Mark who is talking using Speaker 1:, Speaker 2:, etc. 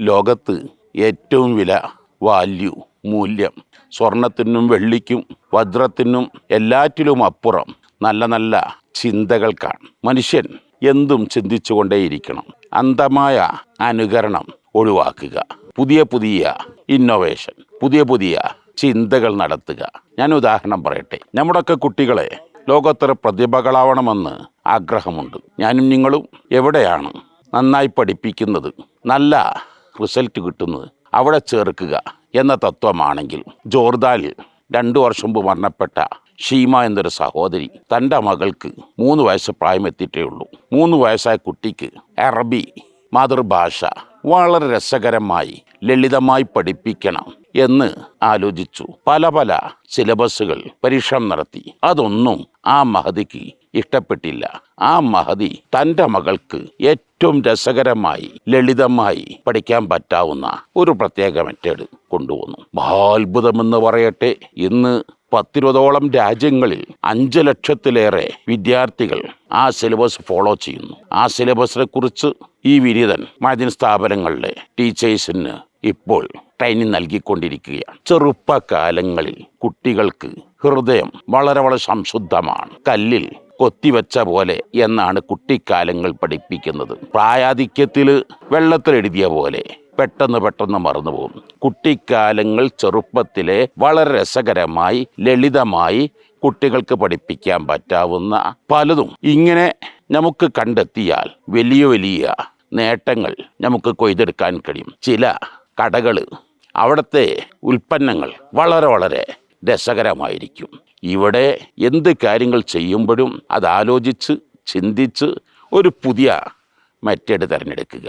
Speaker 1: ലോകത്ത് ഏറ്റവും വാല്യൂ മൂല്യം സ്വർണത്തിനും വെള്ളിക്കും വജ്രത്തിനും എല്ലാറ്റിലും അപ്പുറം നല്ല നല്ല ചിന്തകൾക്കാണ്. മനുഷ്യൻ എന്തും ചിന്തിച്ചുകൊണ്ടേയിരിക്കണം. അന്ധമായ അനുകരണം ഒഴിവാക്കുക. പുതിയ പുതിയ ഇന്നോവേഷൻ, പുതിയ ചിന്തകൾ നടത്തുക. ഞാൻ ഉദാഹരണം പറയട്ടെ. നമ്മുടെയൊക്കെ കുട്ടികളെ ലോകോത്തര പ്രതിഭകളാവണമെന്ന് ആഗ്രഹമുണ്ട്. ഞാനും നിങ്ങളും എവിടെയാണ് നന്നായി പഠിപ്പിക്കുന്നത്, നല്ല റിസൾട്ട് കിട്ടുന്നത്, അവിടെ ചേർക്കുക എന്ന തത്വമാണെങ്കിൽ, ജോർദാനിൽ 2 വർഷം മുമ്പ് മരണപ്പെട്ട ഷീമ എന്നൊരു സഹോദരി തൻ്റെ മകൾക്ക് 3 വയസ്സ് പ്രായമെത്തിയിട്ടേ ഉള്ളൂ. 3 വയസ്സായ കുട്ടിക്ക് അറബി മാതൃഭാഷ വളരെ രസകരമായി ലളിതമായി പഠിപ്പിക്കണം എന്ന് ആലോചിച്ചു. പല സിലബസുകൾ പരീക്ഷണം നടത്തി. അതൊന്നും ആ മഹദിക്ക് ഇഷ്ടപ്പെട്ടില്ല. ആ മഹദി തൻ്റെ മകൾക്ക് ഏറ്റവും രസകരമായി ലളിതമായി പഠിക്കാൻ പറ്റാവുന്ന ഒരു പ്രത്യേക മെത്തേഡ് കൊണ്ടുവന്നു. മഹാത്ഭുതമെന്ന് പറയട്ടെ, ഇന്ന് 10-20ഓളം രാജ്യങ്ങളിൽ 5 ലക്ഷത്തിലേറെ വിദ്യാർത്ഥികൾ ആ സിലബസ് ഫോളോ ചെയ്യുന്നു. ആ സിലബസിനെ കുറിച്ച് ഈ വിനീതൻ മഅ്ദിൻ സ്ഥാപനങ്ങളിലെ ടീച്ചേഴ്സിന് ഇപ്പോൾ ട്രെയിനിങ് നൽകിക്കൊണ്ടിരിക്കുകയാണ്. ചെറുപ്പകാലങ്ങളിൽ കുട്ടികൾക്ക് ഹൃദയം വളരെ സംശുദ്ധമാണ്, കല്ലിൽ കൊത്തിവെച്ച പോലെ എന്നാണ് കുട്ടിക്കാലങ്ങൾ പഠിപ്പിക്കുന്നത്. പ്രായാധിക്യത്തിൽ വെള്ളത്തിലെഴുതിയ പോലെ പെട്ടെന്ന് മറന്നു പോകും. കുട്ടിക്കാലങ്ങൾ ചെറുപ്പത്തിലെ വളരെ രസകരമായി ലളിതമായി കുട്ടികൾക്ക് പഠിപ്പിക്കാൻ പറ്റാവുന്ന പലതും ഇങ്ങനെ നമുക്ക് കണ്ടെത്തിയാൽ വലിയ നേട്ടങ്ങൾ നമുക്ക് കൊയ്തെടുക്കാൻ കഴിയും. ചില കടകൾ, അവിടുത്തെ ഉൽപ്പന്നങ്ങൾ വളരെ രസകരമായിരിക്കും. ഇവിടെ എന്ത് കാര്യങ്ങൾ ചെയ്യുമ്പോഴും അത് ആലോചിച്ച് ചിന്തിച്ച് ഒരു പുതിയ മെത്തേഡ് തിരഞ്ഞെടുക്കുക.